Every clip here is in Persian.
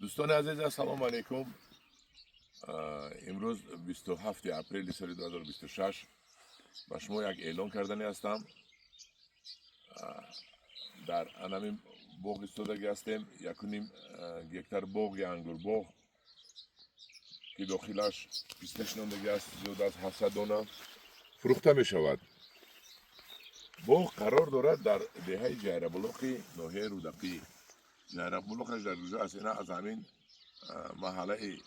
دوستان عزیز سلام علیکم. امروز 27 اپریل سال 2026 با شما یک اعلان کردنی هستم. در انمی باغ استودگی هستیم. 1.5 گکتار باغ یا انگور باغ که داخلش پیسته شناندگی است. زیاد از 700 دانه فروخته می شود. باغ قرار دارد در دهه جیره‌بلوغ ناحیه رودقی. جیره‌بلوغش در کجا است؟ اینا از همین محله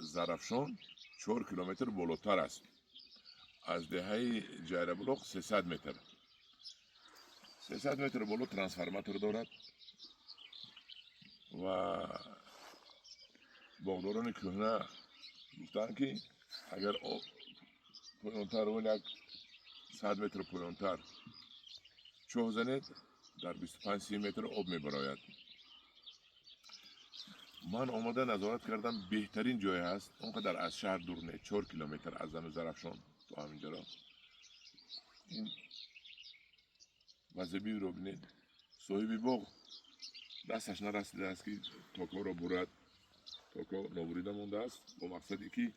زرافشان 4 کیلومتر بالاتر است. از دهه جیره‌بلوغ 300 متر. 300 متر بالا ترانسفورماتور دارد و باغداران کهنه گفتند که اگر پایانتر و 100 متر پایانتر چاه زنید در 25-30 متر آب میبراید. من آمده نظارت کردم، بهترین جای هست. اونقدر از شهر دور نه، 4 کیلومتر از زرافشان تا همینجا. این وضعی رو ببینید. صاحب باغ دستش نرسیده است که تاکا را برد. تاکا نابریده مونده است با مقصدی که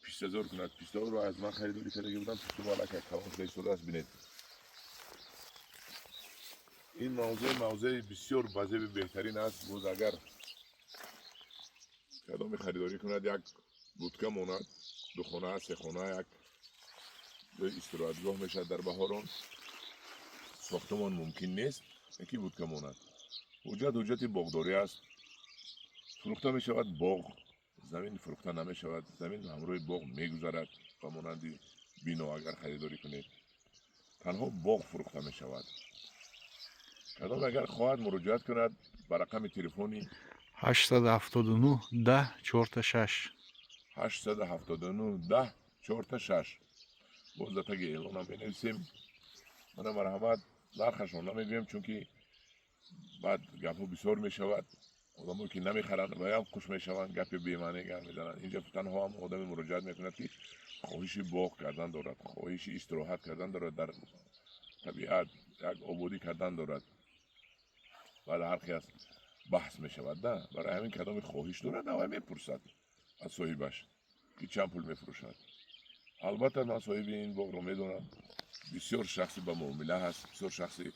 پیشتزار کند. پیشتزار رو از من خریداری کرده بودم. پیشتزار بالا که کلان شده است. بینید این موضع بسیار وضعی بهترین است. باز اگر کدام خریداری کند، یک بودکه ماند، 2 خانه 3 خانه، یک استراحتگاه میشد. در بهاران ساختمان ممکن نیست، یکی بودکه ماند. حجت باغداری است. فروخته می شود باغ، زمین فروخته نمی شود. زمین همراه باغ می گذرد و مانند بنا اگر خریداری کنید تنها باغ فروخته می شود. کدام اگر خواهد مراجعت کند به رقم تلفنی 879 10 46 879 10 46. باز در تگ اعلان هم بنویسیم. من مرحمت نرخش را نمیگویم چون که بعد گپ ها بسیار می شود. آدمایی که نمیخرند و هم خوش میشوند، گپ بی‌معنی گپ میزنند. اینجا تنها هم آدم مراجعت میکند که خواهش باغ کردن دارد، خواهش استراحت کردن دارد، در طبیعت یک آبادی کردن دارد. بعد هر کی از بحث میشود نه، برای همین کدام خواهش دارد و میپرسد از صاحبش که چند پول میفروشد. البته من صاحب این باغ رو میدونم، بسیار شخصی به معامله هست، بسیار شخصی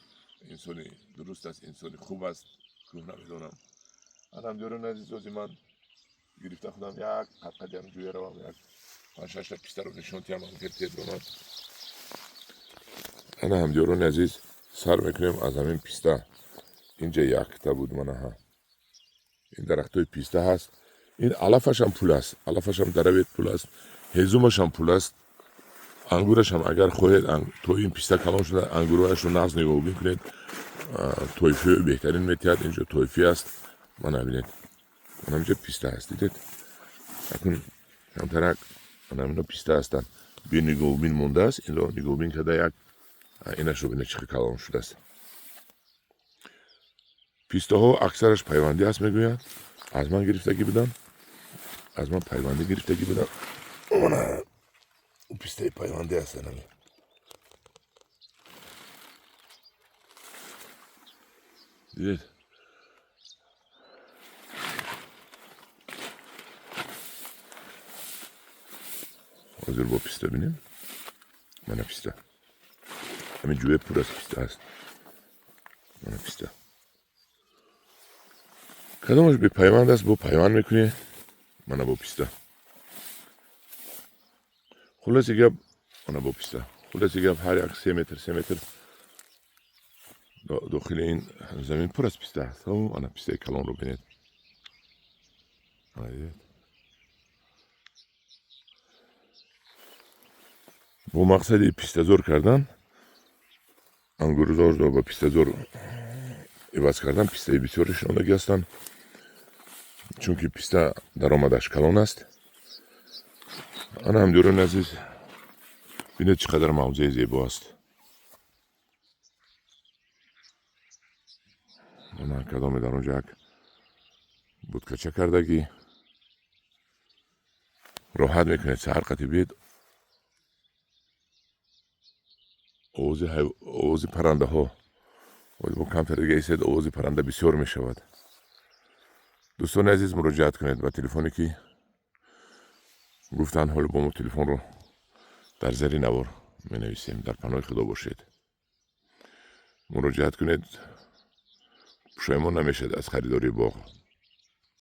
انسانی درست است، انسانی خوب است که نمیدونم. آدم دیاران عزیز از من گرفته خودم یک قد هم جویه رو یک 5-6 تا پیسته رو نشون تیم هم کرد دونات. انا هم دیاران عزیز سر میکنیم از همین پیسته. اینجا یک تا بود منه ها. این درخت های پیسته هست. این علفش هم پول است. علفش هم دربیت پول است. هیزومش هم پول است. انگورش هم اگر خواهید تو این پیسته کلان شده انگورش رو نغز نگاه بکنید. تویفی بهترین میتید. اینجا تویفی است. من ببینید. من اینجا پیسته هست دیدید. اکنون کمترک من اینا پیسته هستن. بی نگاه بین مونده است. این رو نگاه بین کده یک اینش رو بینه چقدر کلان شده است. پیسته ها اکثرش پیوندی هست میگوید. از من گرفتگی بودن. از من پیوندی گرفتگی بودن. من پیسته پیوندی هستن همی. دیدید. حاضر با پیسته بینیم. من پیسته. همین جوه پر از پیسته هست. من پیسته. کدامش به پیوند است با پیوند میکنی. من با پیسته. خلاصی گپ من با پیسته. خلاصی گپ هر یک 3 متر داخل این زمین پر از پیسته هست. انا پیسته کلان رو بینید. با مقصد پیسته زور کردن انگورزار رو با پیسته زور عوض کردن. پیسته بسیار شناندگی هستند چون که پیسته درآمدش کلان است. انا هم دیاران عزیز بینید چقدر موضع زیبا است. من کدام در اونجا یک بودکچه کردگی راحت میکنید. سهر قطعی بید آوازی پرنده ها با کمتر دیگه ایستید آوازی پرنده بسیار میشود. دوستان عزیز مراجعت کنید به تلفنی که گفتن، حالا با ما تلفن رو در زیر نوار می نویسیم. در پناه خدا باشید، مراجعت کنید. پشیمان نمیشد از خریداری باغ.